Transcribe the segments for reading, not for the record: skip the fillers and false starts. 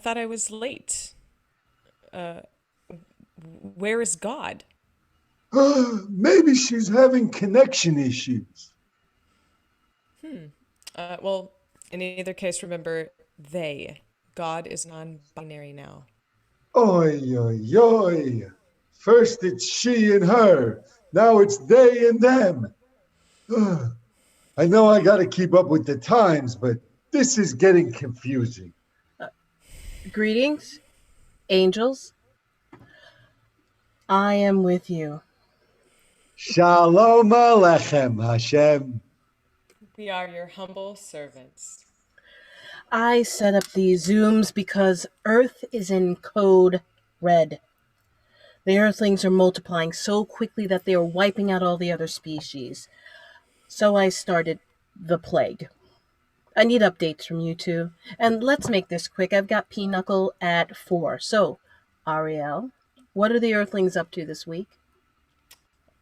thought I was late. Where is God? Maybe she's having connection issues. Well, in either case, remember they. God is non-binary now. Oi, oi, oi. First it's she and her. Now it's they and them. I know I gotta keep up with the times, but this is getting confusing. Greetings, angels. I am with you. Shalom Alechem, Hashem. We are your humble servants. I set up these Zooms because Earth is in code red. The Earthlings are multiplying so quickly that they are wiping out all the other species. So I started the plague. I need updates from you two. And let's make this quick. I've got Pinochle at 4. So, Ariel, what are the Earthlings up to this week?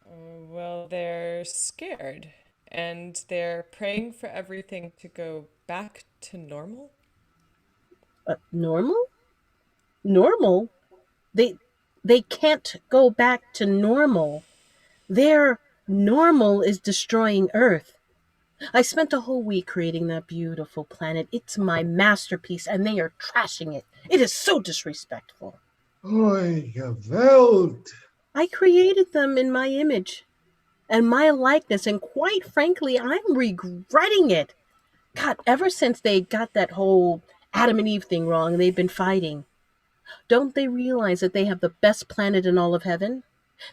Well, they're scared and they're praying for everything to go back to normal. Normal? Normal? They they can't go back to normal. Their normal is destroying Earth. I spent a whole week creating that beautiful planet. It's my masterpiece, and they are trashing it. It is so disrespectful. Oi, Gewalt. I created them in my image and my likeness, and quite frankly, I'm regretting it. God, ever since they got that whole Adam and Eve thing wrong, they've been fighting. Don't they realize that they have the best planet in all of heaven?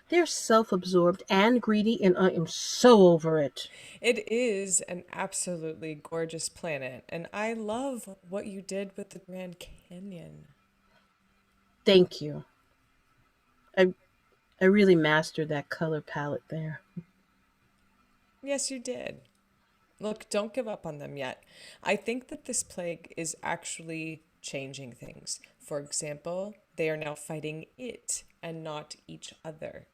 They're self absorbed and greedy, and I am so over it. It is an absolutely gorgeous planet, and I love what you did with the Grand Canyon. Thank you. I, I really mastered that color palette there. Yes, you did. Look, don't give up on them yet. I think that this plague is actually changing things. For example, they are now fighting it and not each other.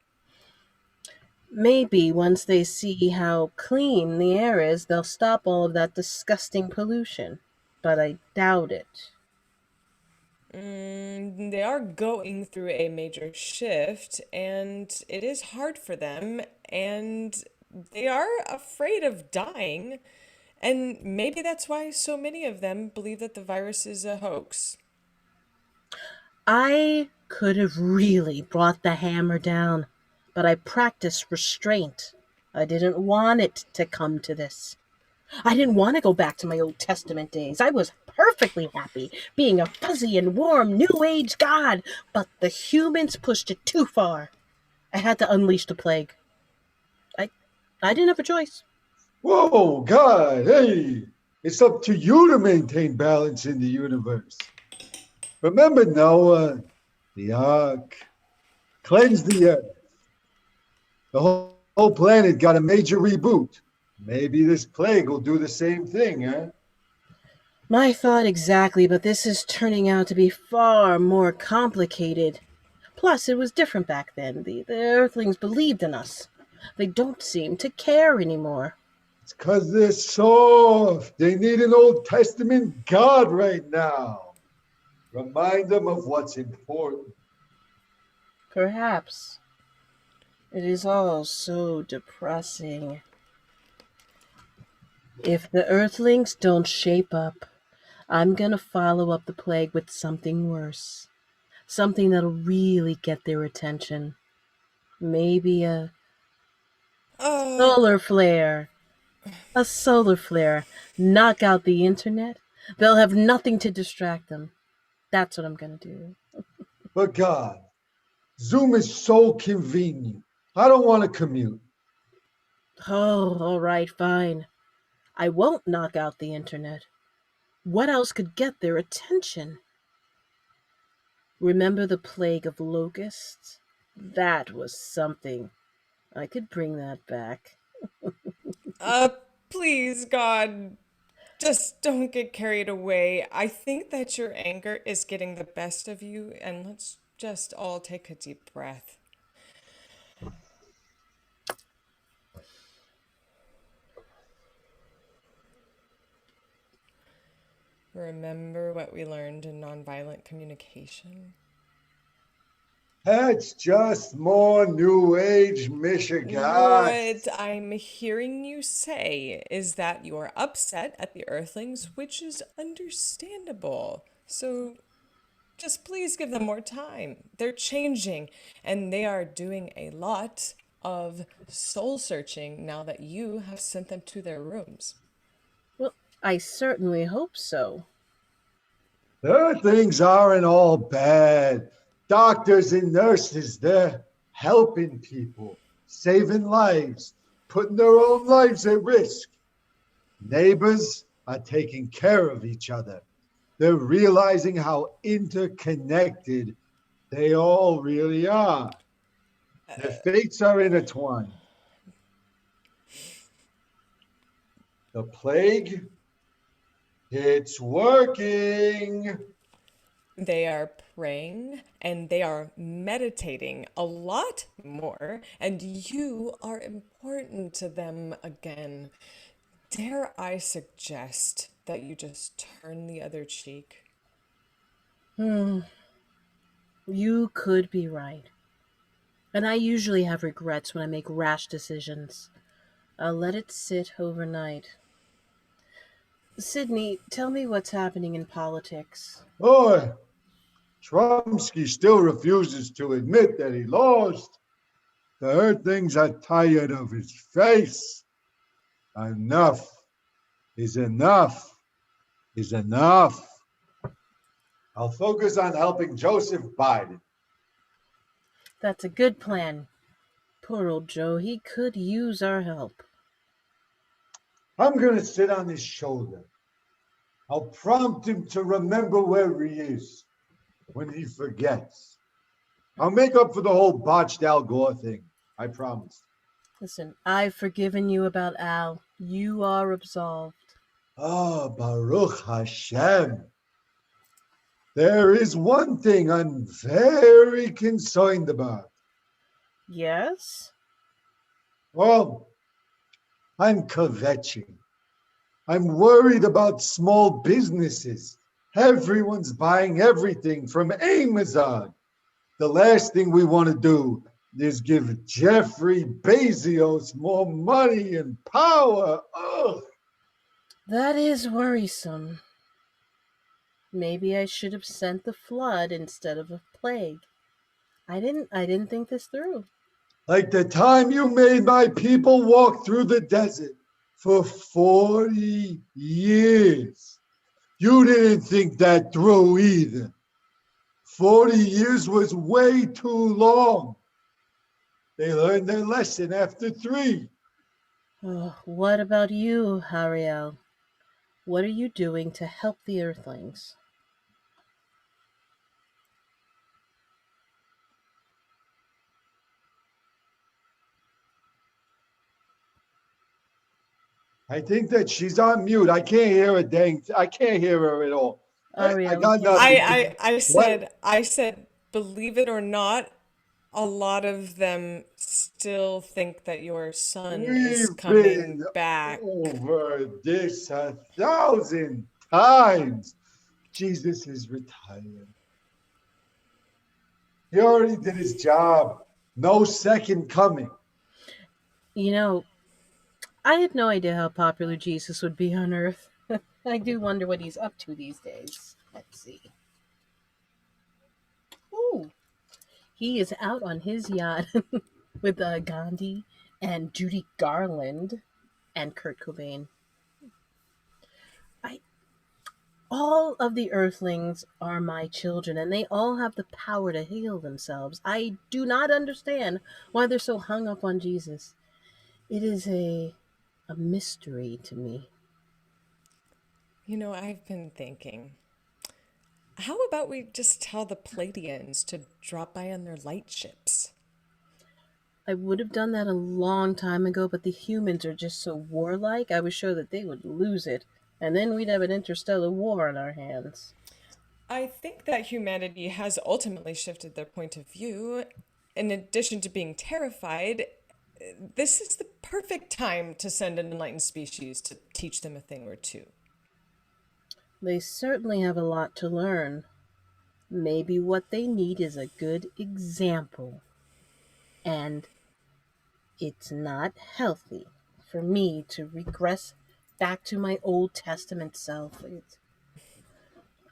Maybe once they see how clean the air is, they'll stop all of that disgusting pollution. But I doubt it. They are going through a major shift, and it is hard for them, and they are afraid of dying. And maybe that's why so many of them believe that the virus is a hoax. I could have really brought the hammer down, but I practiced restraint. I didn't want it to come to this. I didn't want to go back to my Old Testament days. I was perfectly happy being a fuzzy and warm New Age god, but the humans pushed it too far. I had to unleash the plague. I, I didn't have a choice. Whoa, God, hey. It's up to you to maintain balance in the universe. Remember Noah, the ark, cleanse the earth. The whole planet got a major reboot. Maybe this plague will do the same thing, huh? My thought exactly, but this is turning out to be far more complicated. Plus, it was different back then. The Earthlings believed in us. They don't seem to care anymore. It's because they're soft. They need an Old Testament God right now. Remind them of what's important. Perhaps. It is all so depressing. If the Earthlings don't shape up, I'm gonna follow up the plague with something worse. Something that'll really get their attention. Maybe a Uh, solar flare. A solar flare. Knock out the internet. They'll have nothing to distract them. That's what I'm gonna do. But God, Zoom is so convenient. I don't want to commute. Oh, all right, fine. I won't knock out the internet. What else could get their attention? Remember the plague of locusts? That was something. I could bring that back. uh, please, God, just don't get carried away. I think that your anger is getting the best of you, and let's just all take a deep breath. Remember what we learned in nonviolent communication? That's just more New Age Michigan. What I'm hearing you say is that you're upset at the Earthlings, which is understandable. So just please give them more time. They're changing, and they are doing a lot of soul searching now that you have sent them to their rooms. Well, I certainly hope so. Their things aren't all bad. Doctors and nurses, they're helping people, saving lives, putting their own lives at risk. Neighbors are taking care of each other. They're realizing how interconnected they all really are. Their fates are intertwined. The plague, it's working. They are praying and they are meditating a lot more, and you are important to them again. Dare I suggest that you just turn the other cheek? You could be right. And I usually have regrets when I make rash decisions. I'll let it sit overnight. Sydney, tell me what's happening in politics. Oh, Trumsky still refuses to admit that he lost. The Earthlings are tired of his face. Enough is enough is enough. I'll focus on helping Joseph Biden. That's a good plan. Poor old Joe, he could use our help. I'm going to sit on his shoulder. I'll prompt him to remember where he is when he forgets. I'll make up for the whole botched Al Gore thing. I promise. Listen, I've forgiven you about Al. You are absolved. Ah, Baruch Hashem. There is one thing I'm very concerned about. Yes? Well, I'm kvetching. I'm worried about small businesses. Everyone's buying everything from Amazon. The last thing we want to do is give Jeffrey Bezos more money and power. Ugh. That is worrisome. Maybe I should have sent the flood instead of a plague. I didn't think this through. Like the time you made my people walk through the desert for 40 years. You didn't think that through either. 40 years was way too long. They learned their lesson after 3. Oh, what about you, Hariel? What are you doing to help the Earthlings? I think that she's on mute. I can't hear a dang. I can't hear her at all. I Ariel, we got can't nothing. hear you. What? I said, believe it or not, a lot of them still think that your son is We've coming been back. over this 1,000 times. Jesus is retired. He already did his job. No second coming. You know, I had no idea how popular Jesus would be on Earth. I do wonder what he's up to these days. Let's see. Ooh, he is out on his yacht with Gandhi and Judy Garland and Kurt Cobain. I all of the Earthlings are my children, and they all have the power to heal themselves. I do not understand why they're so hung up on Jesus. It is a mystery to me. You know, I've been thinking, how about we just tell the Pleiadians to drop by on their light ships? I would have done that a long time ago, but the humans are just so warlike, I was sure that they would lose it, and then we'd have an interstellar war on our hands. I think that humanity has ultimately shifted their point of view. In addition to being terrified, this is the perfect time to send an enlightened species to teach them a thing or two. They certainly have a lot to learn. Maybe what they need is a good example. And it's not healthy for me to regress back to my Old Testament self.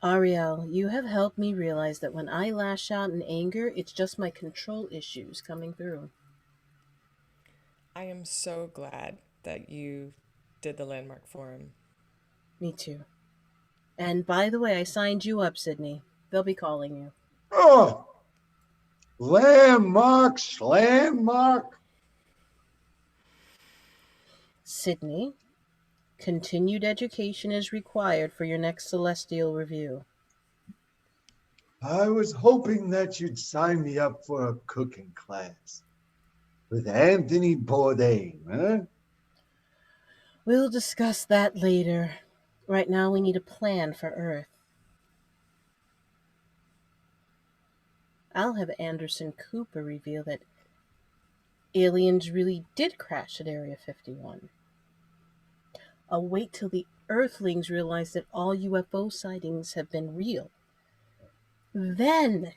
Ariel, you have helped me realize that when I lash out in anger, it's just my control issues coming through. I am so glad that you did the landmark forum. Me too. And by the way, I signed you up, Sydney. They'll be calling you. Oh, landmark. Sydney, continued education is required for your next celestial review. I was hoping that you'd sign me up for a cooking class with Anthony Bourdain, huh? We'll discuss that later. Right now, we need a plan for Earth. I'll have Anderson Cooper reveal that aliens really did crash at Area 51. I'll wait till the Earthlings realize that all UFO sightings have been real. Then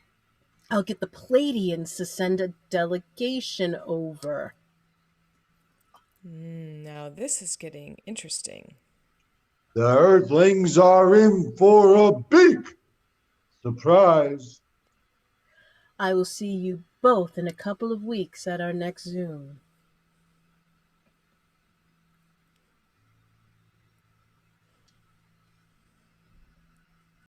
I'll get the Palladians to send a delegation over. Now this is getting interesting. The Earthlings are in for a big surprise. I will see you both in a couple of weeks at our next Zoom.